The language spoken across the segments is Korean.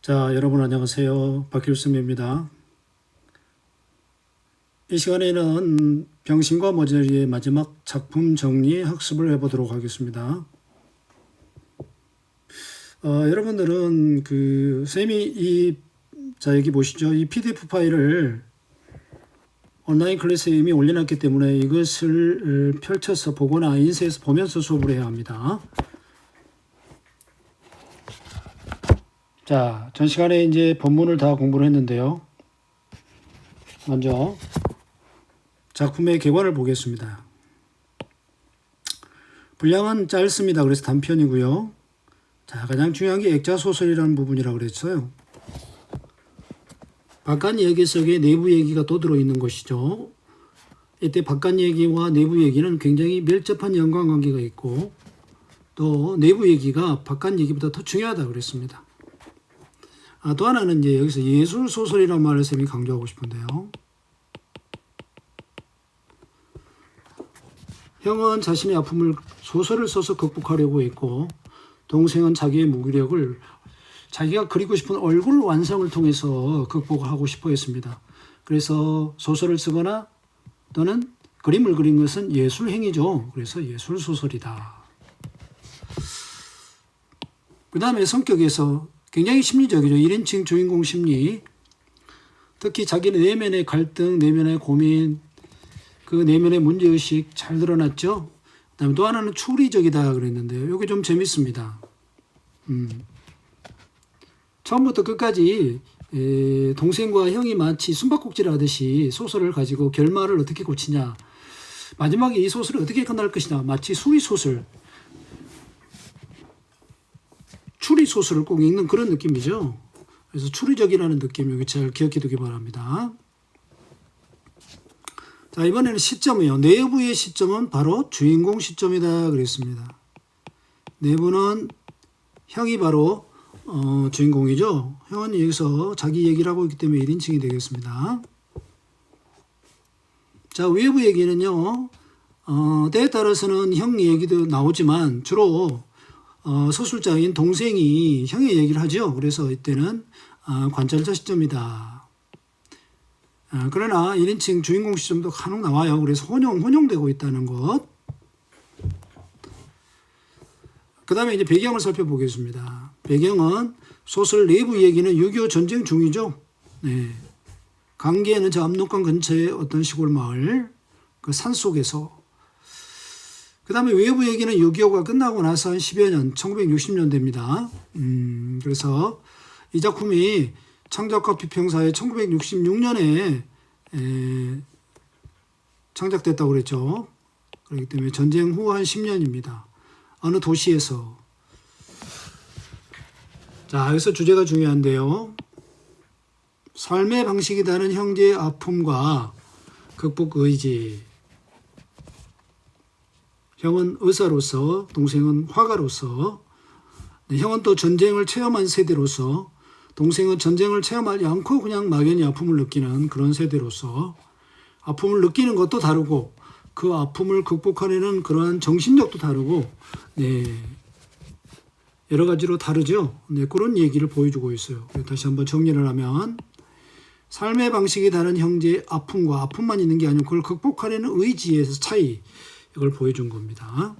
자, 여러분 안녕하세요. 박길수입니다. 이 시간에는 병신과 머저리의 마지막 작품 정리 학습을 해보도록 하겠습니다. 여러분들은 여기 보시죠. 이 PDF 파일을 온라인 클래스에 이미 올려놨기 때문에 이것을 펼쳐서 보거나 인쇄해서 보면서 수업을 해야 합니다. 자, 전 시간에 이제 본문을 다 공부를 했는데요. 먼저 작품의 개관을 보겠습니다. 분량은 짧습니다. 그래서 단편이고요. 자, 가장 중요한 게 액자소설이라는 부분이라고 그랬어요. 바깥 얘기 속에 내부 얘기가 또 들어있는 것이죠. 이때 바깥 얘기와 내부 얘기는 굉장히 밀접한 연관관계가 있고 또 내부 얘기가 바깥 얘기보다 더 중요하다 그랬습니다. 또 하나는 이제 여기서 예술소설이라는 말을 쌤이 강조하고 싶은데요. 형은 자신의 아픔을 소설을 써서 극복하려고 했고 동생은 자기의 무기력을 자기가 그리고 싶은 얼굴 완성을 통해서 극복하고 싶어 했습니다. 그래서 소설을 쓰거나 또는 그림을 그린 것은 예술행위죠. 그래서 예술소설이다. 그 다음에 성격에서 굉장히 심리적이죠. 1인칭 주인공 심리. 특히 자기 내면의 갈등, 내면의 고민, 그 내면의 문제의식 잘 드러났죠. 그 다음에 또 하나는 추리적이다 그랬는데요. 이게 좀 재밌습니다. 처음부터 끝까지 동생과 형이 마치 숨바꼭질 하듯이 소설을 가지고 결말을 어떻게 고치냐, 마지막에 이 소설이 어떻게 끝날 것이냐, 마치 수리소설, 추리소설을 꼭 읽는 그런 느낌이죠. 그래서 추리적이라는 느낌 여기 잘 기억해 두기 바랍니다. 자, 이번에는 시점이에요. 내부의 시점은 바로 주인공 시점이다 그랬습니다. 내부는 형이 바로 주인공이죠. 형은 여기서 자기 얘기를 하고 있기 때문에 1인칭이 되겠습니다. 자, 외부 얘기는요. 때에 따라서는 형 얘기도 나오지만 주로 서술자인 동생이 형의 얘기를 하죠. 그래서 이때는 관찰자 시점이다. 그러나 1인칭 주인공 시점도 간혹 나와요. 그래서 혼용되고 있다는 것. 그 다음에 이제 배경을 살펴보겠습니다. 배경은 소설 내부 얘기는 6.25 전쟁 중이죠. 네. 강계에는 저 압록강 근처의 어떤 시골 마을, 그 산 속에서. 그 다음에 외부 얘기는 6.25가 끝나고 나서 한 10여 년, 1960년대입니다. 그래서 이 작품이 창작과 비평사에 1966년에 창작됐다고 그랬죠. 그렇기 때문에 전쟁 후 한 10년입니다. 어느 도시에서. 자, 여기서 주제가 중요한데요. 삶의 방식이 다른 형제의 아픔과 극복 의지. 형은 의사로서, 동생은 화가로서, 형은 또 전쟁을 체험한 세대로서, 동생은 전쟁을 체험하지 않고 그냥 막연히 아픔을 느끼는 그런 세대로서 아픔을 느끼는 것도 다르고 그 아픔을 극복하려는 그러한 정신력도 다르고 여러 가지로 다르죠. 그런 얘기를 보여주고 있어요. 다시 한번 정리를 하면 삶의 방식이 다른 형제의 아픔과 아픔만 있는 게 아니고 그걸 극복하려는 의지에서 차이, 이걸 보여준 겁니다.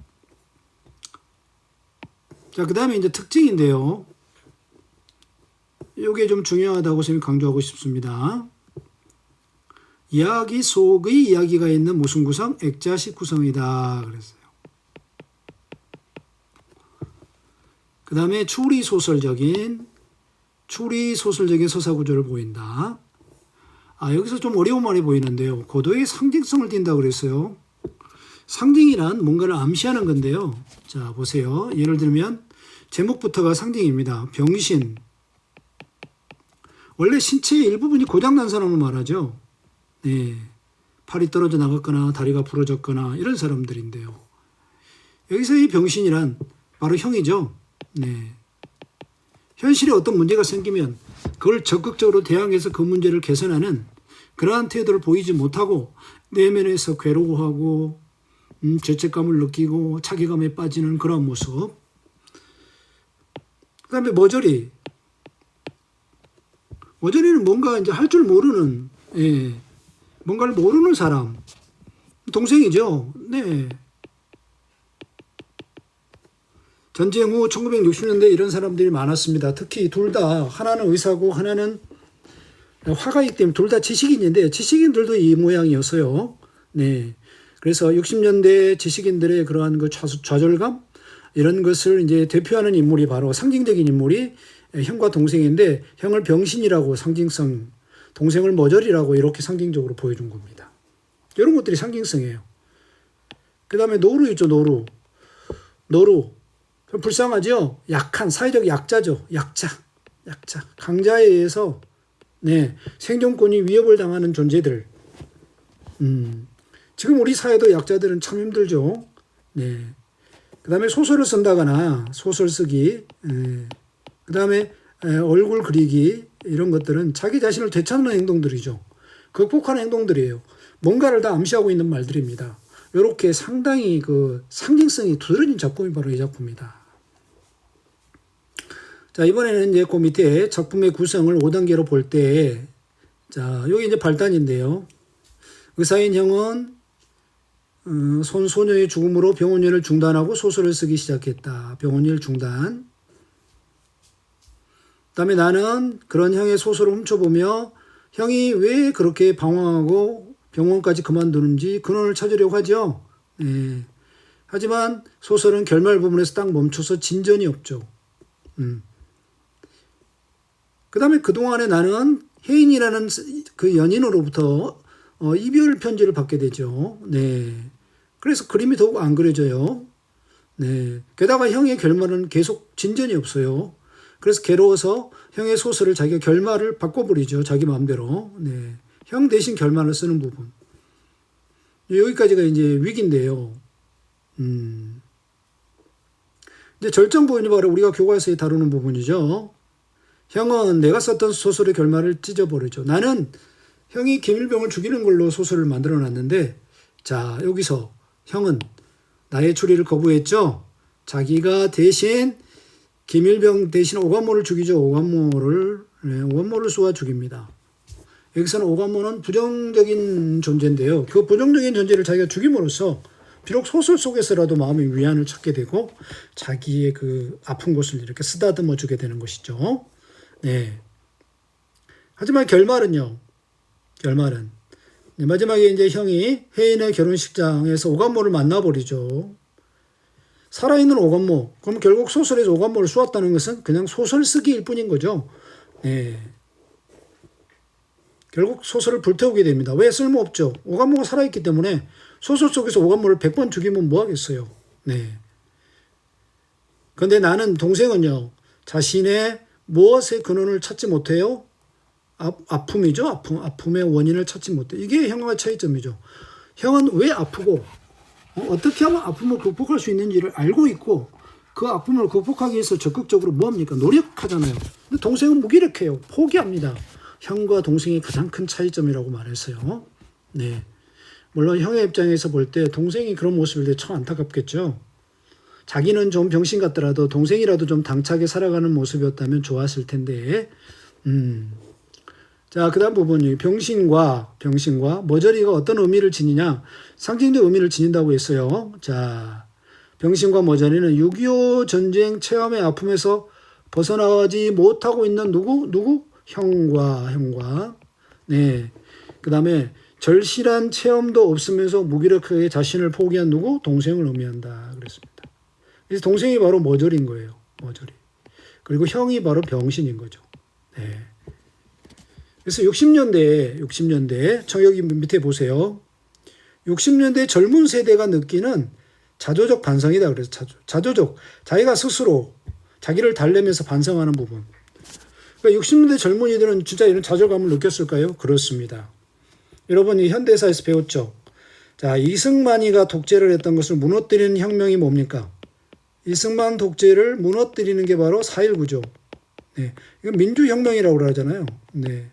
자, 그 다음에 이제 특징인데요. 이게 좀 중요하다고 저는 강조하고 싶습니다. 이야기 속의 이야기가 있는 무슨 구성? 액자식 구성이다 그랬어요. 그 다음에 추리소설적인 서사 구조를 보인다. 여기서 좀 어려운 말이 보이는데요. 고도의 상징성을 띈다 그랬어요. 상징이란 뭔가를 암시하는 건데요. 자, 보세요. 예를 들면 제목부터가 상징입니다. 병신. 원래 신체의 일부분이 고장난 사람을 말하죠. 네. 팔이 떨어져 나갔거나 다리가 부러졌거나 이런 사람들인데요. 여기서 이 병신이란 바로 형이죠. 네. 현실에 어떤 문제가 생기면 그걸 적극적으로 대항해서 그 문제를 개선하는 그러한 태도를 보이지 못하고 내면에서 괴로워하고 죄책감을 느끼고 자괴감에 빠지는 그런 모습. 그 다음에 머저리. 모조리는 뭔가 이제 할 줄 모르는, 예, 뭔가를 모르는 사람. 동생이죠. 네. 전쟁 후 1960년대 이런 사람들이 많았습니다. 특히 둘 다 하나는 의사고 하나는 화가이기 때문에 둘 다 지식인인데 지식인들도 이 모양이었어요. 네. 그래서 60년대 지식인들의 그러한 그 좌절감 이런 것을 이제 대표하는 인물이 바로 상징적인 인물이 형과 동생인데 형을 병신이라고 상징성, 동생을 머저리라고 이렇게 상징적으로 보여준 겁니다. 이런 것들이 상징성이에요. 그 다음에 노루 있죠, 노루. 노루. 불쌍하죠? 약한, 사회적 약자죠. 약자. 강자에 의해서, 네, 생존권이 위협을 당하는 존재들. 지금 우리 사회도 약자들은 참 힘들죠. 네. 그 다음에 소설을 쓴다거나, 소설 쓰기, 그 다음에 얼굴 그리기, 이런 것들은 자기 자신을 되찾는 행동들이죠. 극복하는 행동들이에요. 뭔가를 다 암시하고 있는 말들입니다. 이렇게 상당히 그 상징성이 두드러진 작품이 바로 이 작품이다. 자, 이번에는 이제 그 밑에 작품의 구성을 5단계로 볼 때, 자, 여기 이제 발단인데요. 의사인 형은 소녀의 죽음으로 병원일을 중단하고 소설을 쓰기 시작했다. 병원일 중단. 그다음에 나는 그런 형의 소설을 훔쳐보며 형이 왜 그렇게 방황하고 병원까지 그만두는지 근원을 찾으려고 하죠. 네. 하지만 소설은 결말 부분에서 딱 멈춰서 진전이 없죠. 그 다음에 그동안에 나는 혜인이라는 그 연인으로부터 이별 편지를 받게 되죠. 네. 그래서 그림이 더욱 안 그려져요. 네. 게다가 형의 결말은 계속 진전이 없어요. 그래서 괴로워서 형의 소설을 자기가 결말을 바꿔버리죠. 자기 마음대로. 네. 형 대신 결말을 쓰는 부분. 여기까지가 이제 위기인데요. 이제 절정 부분이 바로 우리가 교과서에 다루는 부분이죠. 형은 내가 썼던 소설의 결말을 찢어버리죠. 나는 형이 김일병을 죽이는 걸로 소설을 만들어 놨는데, 자, 여기서 형은 나의 추리를 거부했죠. 자기가 대신 김일병 대신 오감모를 죽이죠. 오감모를 쏘아 죽입니다. 여기서는 오감모는 부정적인 존재인데요. 그 부정적인 존재를 자기가 죽임으로써 비록 소설 속에서라도 마음의 위안을 찾게 되고 자기의 그 아픈 곳을 이렇게 쓰다듬어 주게 되는 것이죠. 네. 하지만 결말은요. 마지막에 이제 형이 혜인의 결혼식장에서 오감모를 만나버리죠. 살아있는 오감모. 그럼 결국 소설에서 오감모를 쏘았다는 것은 그냥 소설 쓰기일 뿐인 거죠. 네. 결국 소설을 불태우게 됩니다. 왜? 쓸모없죠. 오감모가 살아있기 때문에 소설 속에서 오감모를 100번 죽이면 뭐 하겠어요. 네. 그런데 나는 동생은요. 자신의 무엇의 근원을 찾지 못해요? 아픔이죠. 아픔의 원인을 찾지 못해. 이게 형과의 차이점이죠. 형은 왜 아프고 어떻게 하면 아픔을 극복할 수 있는지를 알고 있고 그 아픔을 극복하기 위해서 적극적으로 뭐합니까? 노력하잖아요. 근데 동생은 무기력해요. 포기합니다. 형과 동생이 가장 큰 차이점이라고 말했어요. 네. 물론 형의 입장에서 볼 때 동생이 그런 모습일 때 참 안타깝겠죠. 자기는 좀 병신 같더라도 동생이라도 좀 당차게 살아가는 모습이었다면 좋았을 텐데. 자, 그 다음 부분이 병신과 머저리가 어떤 의미를 지니냐. 상징적 의미를 지닌다고 했어요. 자, 병신과 머저리는 6.25 전쟁 체험의 아픔에서 벗어나지 못하고 있는 누구? 형과. 네. 그 다음에 절실한 체험도 없으면서 무기력하게 자신을 포기한 동생을 의미한다. 그랬습니다. 그래서 동생이 바로 머저리인 거예요. 머저리. 그리고 형이 바로 병신인 거죠. 네. 그래서 60년대, 여기 밑에 보세요. 60년대 젊은 세대가 느끼는 자조적 반성이다. 그래서 자조적. 자기가 스스로 자기를 달래면서 반성하는 부분. 그러니까 60년대 젊은이들은 진짜 이런 좌절감을 느꼈을까요? 그렇습니다. 여러분이 현대사에서 배웠죠. 자, 이승만이가 독재를 했던 것을 무너뜨리는 혁명이 뭡니까? 이승만 독재를 무너뜨리는 게 바로 4.19죠. 네. 이건 민주혁명이라고 그러잖아요. 네.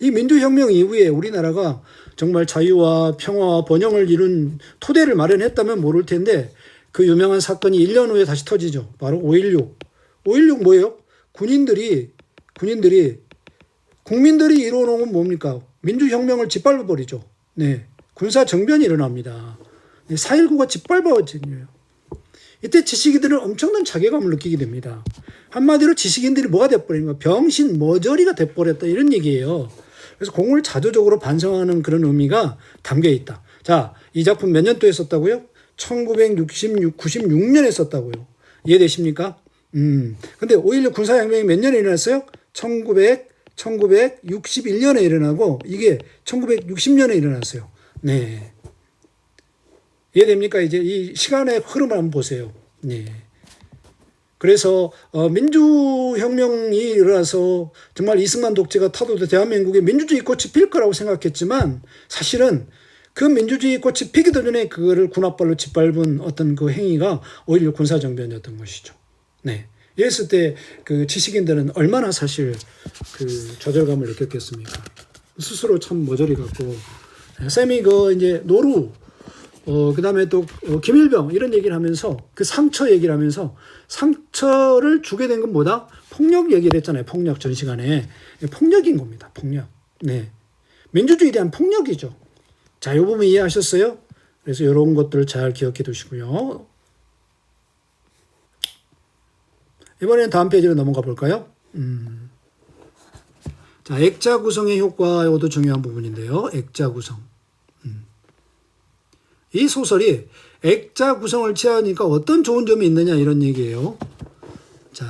이 민주혁명 이후에 우리나라가 정말 자유와 평화와 번영을 이룬 토대를 마련했다면 모를 텐데 그 유명한 사건이 1년 후에 다시 터지죠. 바로 5.16. 5.16 뭐예요? 군인들이 군인들이 국민들이 이루어놓은 건 뭡니까? 민주혁명을 짓밟아 버리죠. 네, 군사정변이 일어납니다. 4.19가 짓밟아졌네요. 이때 지식인들은 엄청난 자괴감을 느끼게 됩니다. 한마디로 지식인들이 뭐가 돼버린 거야? 병신 머저리가 돼버렸다 이런 얘기예요. 그래서 공을 자조적으로 반성하는 그런 의미가 담겨 있다. 자, 이 작품 몇 년도에 썼다고요? 1996년에 썼다고요. 이해되십니까? 근데 5.16 군사혁명이 몇 년에 일어났어요? 1961년에 일어나고 이게 1960년에 일어났어요. 네. 이해됩니까? 이제 이 시간의 흐름을 한번 보세요. 네. 그래서 민주혁명이 일어나서 정말 이승만 독재가 타도돼 대한민국에 민주주의 꽃이 필 거라고 생각했지만 사실은 그 민주주의 꽃이 피기 전에 그거를 군합발로 짓밟은 어떤 그 행위가 5.16 군사정변이었던 것이죠. 네. 이랬을 때 그 지식인들은 얼마나 사실 그 좌절감을 느꼈겠습니까? 스스로 참 머저리 같고 쌤이 그 이제 노루 그 다음에 또 김일병 이런 얘기를 하면서 그 상처 얘기를 하면서 상처를 주게 된 건 뭐다? 폭력 얘기를 했잖아요. 폭력 전 시간에. 폭력인 겁니다. 폭력. 네. 민주주의에 대한 폭력이죠. 자, 이 부분 이해하셨어요? 그래서 이런 것들을 잘 기억해 두시고요. 이번에는 다음 페이지로 넘어가 볼까요? 자, 액자 구성의 효과, 이것도 중요한 부분인데요. 액자 구성. 이 소설이 액자 구성을 취하니까 어떤 좋은 점이 있느냐 이런 얘기예요. 자,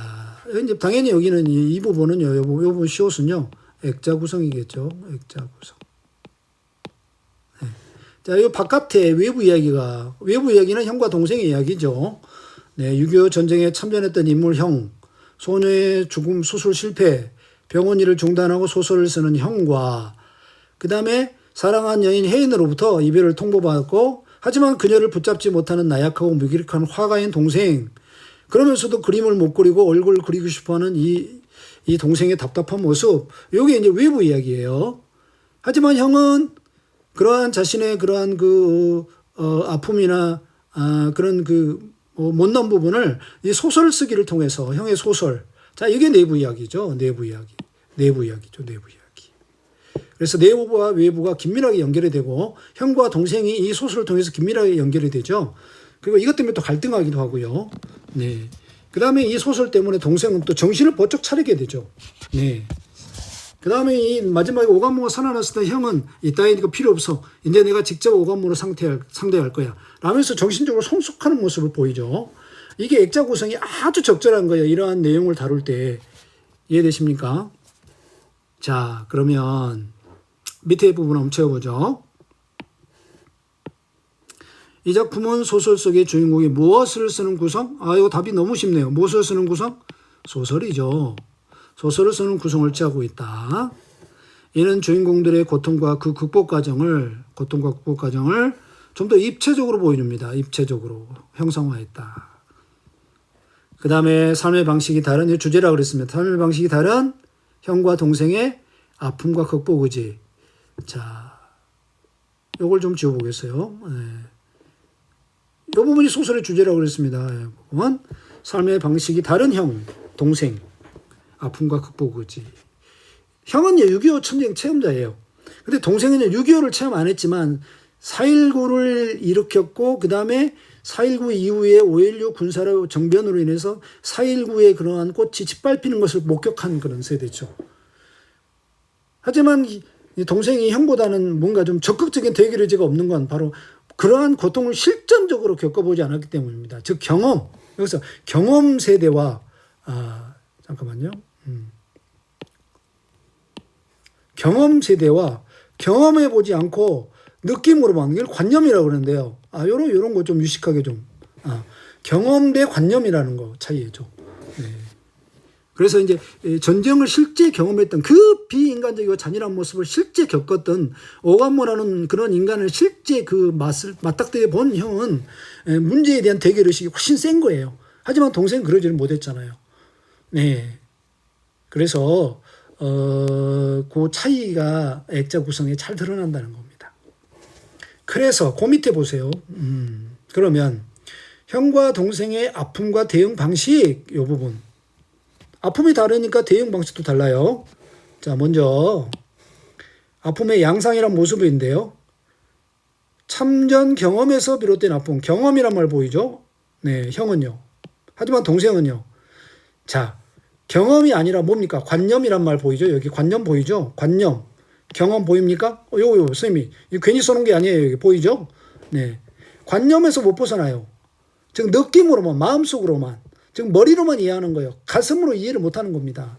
이제 당연히 여기는 이 부분은요, 이 부분 시옷은요, 액자 구성이겠죠. 액자 구성. 네. 자, 이 바깥에 외부 이야기는 형과 동생의 이야기죠. 네, 6.25 전쟁에 참전했던 인물 형, 소녀의 죽음 수술 실패, 병원 일을 중단하고 소설을 쓰는 형과 그 다음에 사랑한 여인 혜인으로부터 이별을 통보받았고 하지만 그녀를 붙잡지 못하는 나약하고 무기력한 화가인 동생, 그러면서도 그림을 못 그리고 얼굴을 그리고 싶어하는 이 동생의 답답한 모습, 이게 이제 외부 이야기예요. 하지만 형은 그러한 자신의 그러한 아픔이나 그런 못난 부분을 이 소설을 쓰기를 통해서 형의 소설, 자 이게 내부 이야기죠. 내부 이야기죠. 그래서 내부와 외부가 긴밀하게 연결이 되고 형과 동생이 이 소설을 통해서 긴밀하게 연결이 되죠. 그리고 이것 때문에 또 갈등하기도 하고요. 네. 그 다음에 이 소설 때문에 동생은 또 정신을 번쩍 차리게 되죠. 네. 그 다음에 이 마지막에 오감모가 살아났을 때 형은 이따위니까 필요 없어. 이제 내가 직접 오감모로 상대할 거야. 라면서 정신적으로 성숙하는 모습을 보이죠. 이게 액자 구성이 아주 적절한 거예요. 이러한 내용을 다룰 때. 이해되십니까? 자, 그러면 밑에 부분 한번 채워보죠. 이 작품은 소설 속의 주인공이 무엇을 쓰는 구성? 이거 답이 너무 쉽네요. 무엇을 쓰는 구성? 소설이죠. 소설을 쓰는 구성을 취하고 있다. 이는 주인공들의 고통과 극복 과정을 좀 더 입체적으로 보여줍니다. 입체적으로 형상화했다. 그 다음에 삶의 방식이 다른, 주제라고 그랬습니다. 삶의 방식이 다른 형과 동생의 아픔과 극복 의지. 자, 요걸 좀 지워보겠어요. 네. 이 부분이 소설의 주제라고 그랬습니다. 이 부분. 삶의 방식이 다른 형, 동생, 아픔과 극복 의지. 형은 6.25 전쟁 체험자예요. 근데 동생은 6.25를 체험 안 했지만 4.19를 일으켰고 그 다음에 4.19 이후에 5.16 군사력 정변으로 인해서 4.19의 그러한 꽃이 짓밟히는 것을 목격한 그런 세대죠. 하지만 이 동생이 형보다는 뭔가 좀 적극적인 대결 의지가 없는 건 바로 그러한 고통을 실전적으로 겪어보지 않았기 때문입니다. 즉 경험, 여기서 경험 세대와 잠깐만요. 경험 세대와 경험해보지 않고 느낌으로만, 이걸 관념이라고 그러는데요. 요런 거 좀 유식하게 좀. 경험 대 관념이라는 거 차이죠. 네. 그래서 이제 전쟁을 실제 경험했던 그 비인간적이고 잔인한 모습을 실제 겪었던 오감모라는 그런 인간을 실제 그 맛을 맞닥뜨려 본 형은 문제에 대한 대결의식이 훨씬 센 거예요. 하지만 동생은 그러지는 못했잖아요. 네. 그래서 그 차이가 액자 구성에 잘 드러난다는 겁니다. 그래서 그 밑에 보세요. 그러면 형과 동생의 아픔과 대응 방식 이 부분. 아픔이 다르니까 대응 방식도 달라요. 자, 먼저 아픔의 양상이란 모습인데요. 참전 경험에서 비롯된 아픔, 경험이란 말 보이죠? 네, 형은요. 하지만 동생은요. 자, 경험이 아니라 뭡니까? 관념이란 말 보이죠? 여기 관념 보이죠? 관념. 경험 보입니까? 요거 선생님이 괜히 써놓은 게 아니에요. 여기 보이죠? 네. 관념에서 못 벗어나요. 즉 느낌으로만, 마음속으로만, 즉 머리로만 이해하는 거예요. 가슴으로 이해를 못하는 겁니다.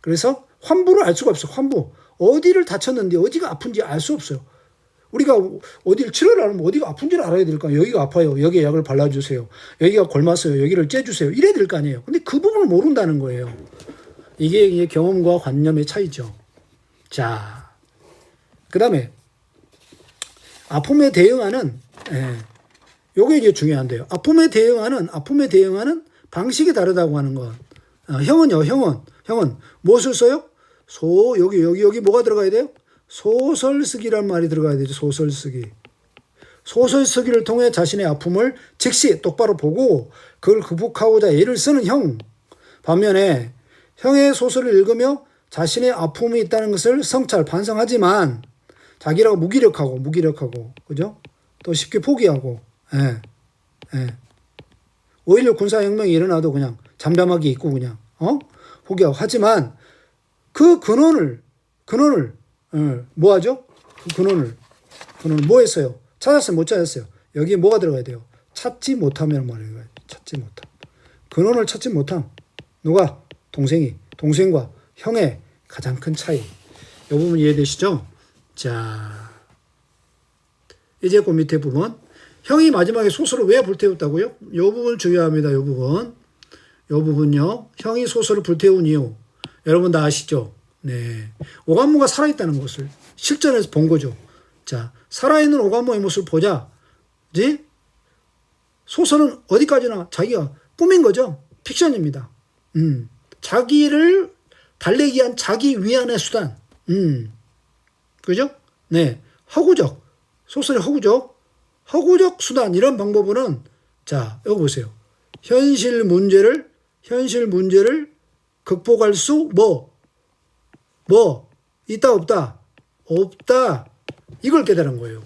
그래서 환부를 알 수가 없어요. 환부. 어디를 다쳤는지 어디가 아픈지 알 수 없어요. 우리가 어디를 치료를 하려면 어디가 아픈지를 알아야 될 거 아니에요. 여기가 아파요. 여기에 약을 발라주세요. 여기가 골맞어요. 여기를 째주세요. 이래야 될 거 아니에요. 근데 그 부분을 모른다는 거예요. 이게 경험과 관념의 차이죠. 자, 그 다음에 아픔에 대응하는 요게 이제 중요한데요. 아픔에 대응하는 방식이 다르다고 하는 것. 형은요, 형은 무엇을 써요? 여기 뭐가 들어가야 돼요? 소설 쓰기란 말이 들어가야 되죠. 소설 쓰기. 소설 쓰기를 통해 자신의 아픔을 즉시 똑바로 보고 그걸 극복하고자 애를 쓰는 형. 반면에 형의 소설을 읽으며 자신의 아픔이 있다는 것을 성찰, 반성하지만 자기라고 무기력하고, 그죠? 또 쉽게 포기하고, 5.16 군사혁명이 일어나도 그냥 잠잠하게 있고 그냥, 포기하고. 하지만 그 근원을, 뭐 하죠? 그 근원을 뭐 했어요? 찾았어요? 못 찾았어요? 여기에 뭐가 들어가야 돼요? 찾지 못하면 말이에요. 찾지 못함. 근원을 찾지 못함. 누가? 동생과 형의 가장 큰 차이. 이 부분 이해되시죠? 자, 이제 그 밑에 부분. 형이 마지막에 소설을 왜 불태웠다고요? 이 부분 중요합니다. 이 부분요. 형이 소설을 불태운 이유. 여러분 다 아시죠? 네. 오감무가 살아있다는 것을 실전에서 본 거죠. 자, 살아있는 오감무의 모습을 보자. 그지? 소설은 어디까지나 자기가 꾸민 거죠. 픽션입니다. 자기를 달래기 위한 자기 위안의 수단. 그죠? 네. 소설의 허구적 수단. 이런 방법으로는, 자, 여기 보세요. 현실 문제를 극복할 수, 있다, 없다. 이걸 깨달은 거예요.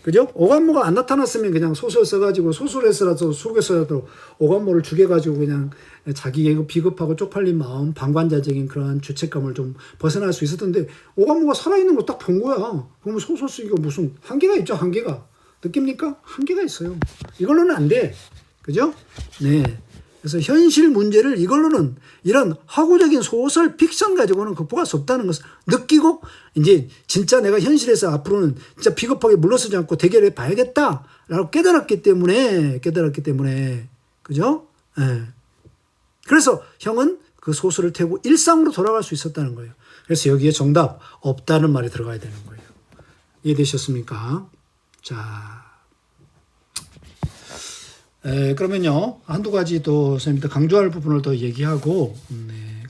그죠? 오감무가 안 나타났으면 그냥 소설 써가지고 소설에서라도 속에서라도 오감무를 죽여가지고 그냥 자기의 비겁하고 쪽팔린 마음, 방관자적인 그러한 죄책감을 좀 벗어날 수 있었던데 오감무가 살아있는 거 딱 본 거야. 그러면 소설 쓰기가 무슨 한계가 있죠, 한계가. 느낍니까? 한계가 있어요. 이걸로는 안 돼. 그죠? 네. 그래서 현실 문제를 이걸로는 이런 학구적인 소설 픽션 가지고는 극복할 수 없다는 것을 느끼고 이제 진짜 내가 현실에서 앞으로는 진짜 비겁하게 물러서지 않고 대결해 봐야겠다라고 깨달았기 때문에 그죠? 네. 그래서 형은 그 소설을 태우고 일상으로 돌아갈 수 있었다는 거예요. 그래서 여기에 정답 없다는 말이 들어가야 되는 거예요. 이해되셨습니까? 자. 그러면요, 한두 가지 또 선생님들 강조할 부분을 더 얘기하고,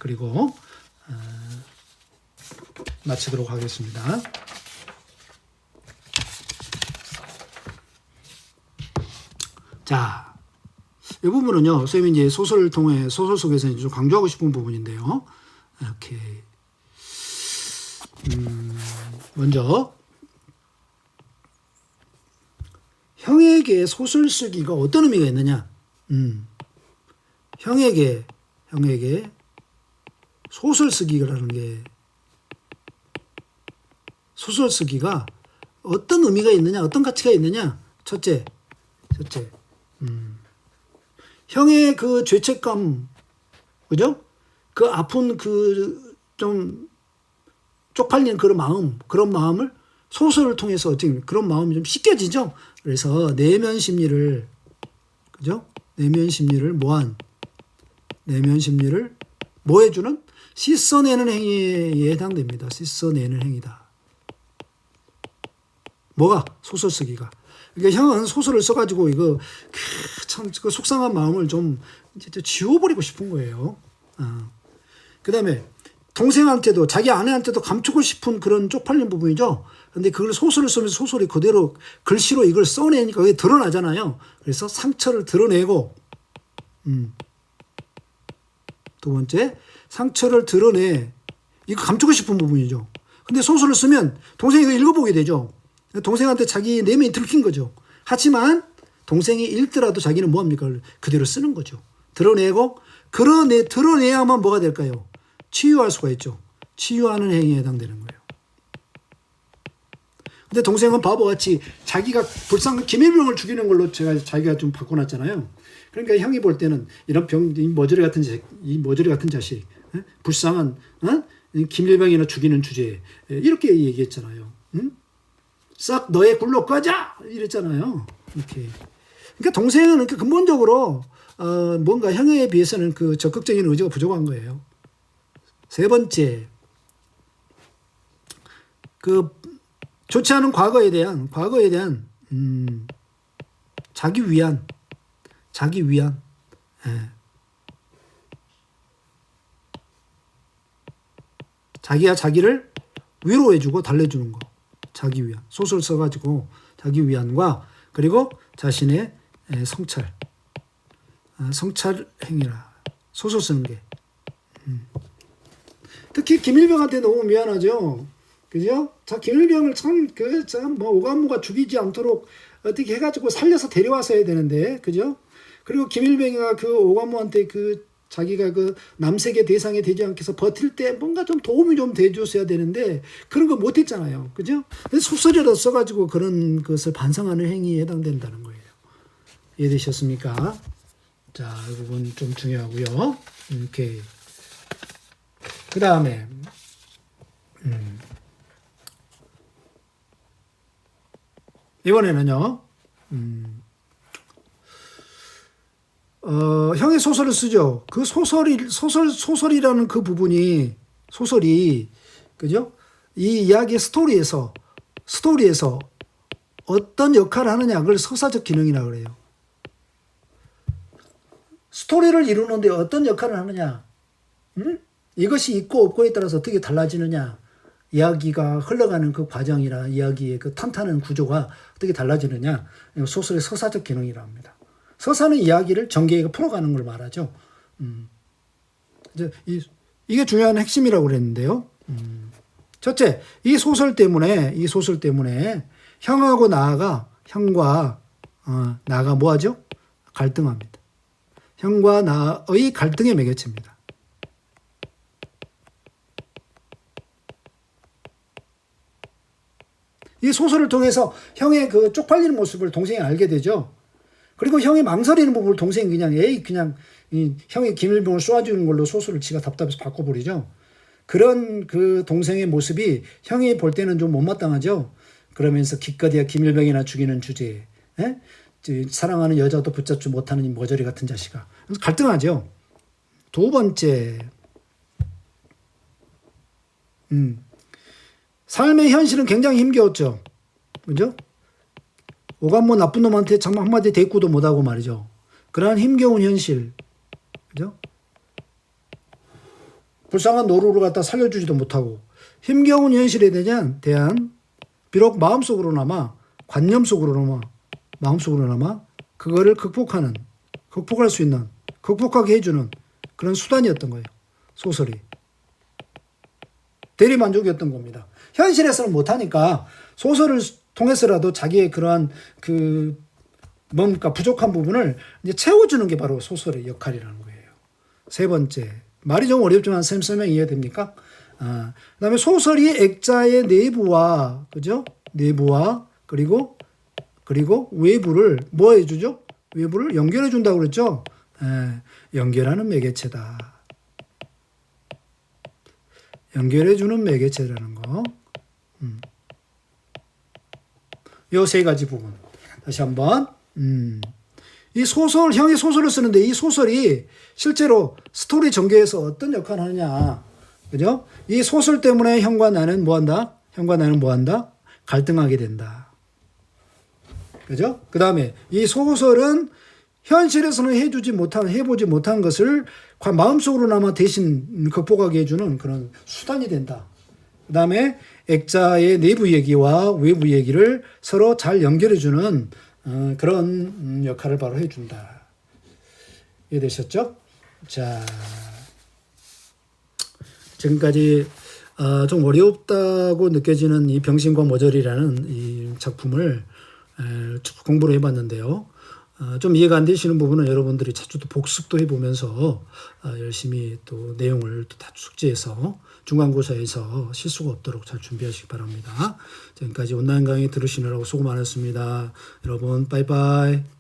그리고, 마치도록 하겠습니다. 자, 이 부분은요, 선생님이 이제 소설 속에서 좀 강조하고 싶은 부분인데요. 이렇게, 먼저, 형에게 소설 쓰기가 어떤 의미가 있느냐? 형에게 소설 쓰기라는 게 소설 쓰기가 어떤 의미가 있느냐? 어떤 가치가 있느냐? 첫째, 형의 그 죄책감, 그죠? 그 아픈 그 좀 쪽팔린 그런 마음을 소설을 통해서 어떻게 그런 마음이 좀 씻겨지죠. 그래서 내면 심리를 그죠? 내면 심리를 뭐 해주는 씻어내는 행위에 해당됩니다. 씻어내는 행위다. 뭐가? 소설 쓰기가. 그러니까 형은 소설을 써가지고 이거 참 그 속상한 마음을 좀 지워버리고 싶은 거예요. 그 다음에 동생한테도 자기 아내한테도 감추고 싶은 그런 쪽팔린 부분이죠. 근데 그걸 소설을 쓰면서 소설이 그대로 글씨로 이걸 써내니까 그게 드러나잖아요. 그래서 상처를 드러내고 두 번째, 상처를 드러내. 이거 감추고 싶은 부분이죠. 근데 소설을 쓰면 동생이 이거 읽어보게 되죠. 동생한테 자기 내면이 들킨 거죠. 하지만 동생이 읽더라도 자기는 뭐합니까? 그대로 쓰는 거죠. 드러내고, 드러내야만 뭐가 될까요? 치유할 수가 있죠. 치유하는 행위에 해당되는 거예요. 근데 동생은 바보같이 자기가 김일병을 죽이는 걸로 자기가 좀 바꿔놨잖아요. 그러니까 형이 볼 때는 이런 이 머저리 같은 자식, 불쌍한, 김일병이나 죽이는 주제에, 이렇게 얘기했잖아요. 싹 너의 굴로 꺼져! 이랬잖아요. 이렇게. 그러니까 동생은 근본적으로, 뭔가 형에 비해서는 그 적극적인 의지가 부족한 거예요. 세 번째, 좋지 않은 과거에 대한 자기 위안. 예. 자기가 자기를 위로해주고 달래주는 거. 자기 위안. 소설 써가지고 자기 위안과 그리고 자신의 성찰. 성찰 행위라. 소설 쓰는 게. 특히 김일병한테 너무 미안하죠. 그죠? 김일병을 오감무가 죽이지 않도록 어떻게 해가지고 살려서 데려와서 해야 되는데, 그죠? 그리고 김일병이가 오감무한테 자기가 남색의 대상이 되지 않게 해서 버틸 때 뭔가 좀 도움이 좀 돼줬어야 되는데, 그런 거 못했잖아요. 그죠? 근데 소설이라도 써가지고 그런 것을 반성하는 행위에 해당된다는 거예요. 이해되셨습니까? 자, 이 부분 좀 중요하고요. 오케이. 그 다음에, 이번에는요, 형이 소설을 쓰죠. 그 소설이라는 그 부분이, 소설이, 그죠? 이 이야기의 스토리에서 어떤 역할을 하느냐, 그걸 서사적 기능이라고 그래요. 스토리를 이루는데 어떤 역할을 하느냐, 이것이 있고 없고에 따라서 어떻게 달라지느냐, 이야기가 흘러가는 그 과정이나 이야기의 그 탄탄한 구조가 어떻게 달라지느냐, 소설의 서사적 기능이라고 합니다. 서사는 이야기를 전개가 풀어가는 걸 말하죠. 이게 중요한 핵심이라고 그랬는데요. 첫째, 이 소설 때문에 형과 나아가 뭐하죠? 갈등합니다. 형과 나의 갈등의 매개체입니다. 이 소설을 통해서 형의 그 쪽팔리는 모습을 동생이 알게 되죠. 그리고 형이 망설이는 부분을 동생이 그냥 형이 김일병을 쏘아주는 걸로 소설을 지가 답답해서 바꿔버리죠. 그런 그 동생의 모습이 형이 볼 때는 좀 못마땅하죠. 그러면서 기껏해야 김일병이나 죽이는 주제에, 사랑하는 여자도 붙잡지 못하는 이 머저리 같은 자식아. 갈등하죠. 두 번째, 삶의 현실은 굉장히 힘겨웠죠. 그죠? 오감모 나쁜 놈한테 참 한마디 대꾸도 못하고 말이죠. 그러한 힘겨운 현실. 그죠? 불쌍한 노루를 갖다 살려주지도 못하고. 힘겨운 현실에 대한 비록 마음속으로나마, 관념 속으로나마, 마음속으로나마 그거를 극복할 수 있는, 극복하게 해주는 그런 수단이었던 거예요. 소설이. 대리만족이었던 겁니다. 현실에서는 못하니까 소설을 통해서라도 자기의 그러한 뭔가 부족한 부분을 이제 채워주는 게 바로 소설의 역할이라는 거예요. 세 번째, 말이 좀 어렵지만 설명 이해됩니까? 그 다음에 소설이 액자의 내부와, 그죠? 내부와, 그리고 외부를 뭐 해주죠? 외부를 연결해준다고 그랬죠? 연결하는 매개체다. 연결해주는 매개체라는 거. 요 세 가지 부분. 다시 한번. 형이 소설을 쓰는데 이 소설이 실제로 스토리 전개에서 어떤 역할을 하느냐. 그죠? 이 소설 때문에 형과 나는 뭐 한다? 갈등하게 된다. 그죠? 그 다음에 이 소설은 현실에서는 해보지 못한 것을 마음속으로나마 대신 극복하게 해주는 그런 수단이 된다. 그 다음에 액자의 내부 얘기와 외부 얘기를 서로 잘 연결해주는 그런 역할을 바로 해준다. 이해되셨죠? 자, 지금까지 좀 어렵다고 느껴지는 이 병신과 머저리라는 이 작품을 쭉 공부를 해봤는데요. 좀 이해가 안 되시는 부분은 여러분들이 자주 또 복습도 해보면서 열심히 또 내용을 또 다 숙지해서 중간고사에서 실수가 없도록 잘 준비하시기 바랍니다. 지금까지 온라인 강의 들으시느라고 수고 많았습니다. 여러분 빠이빠이.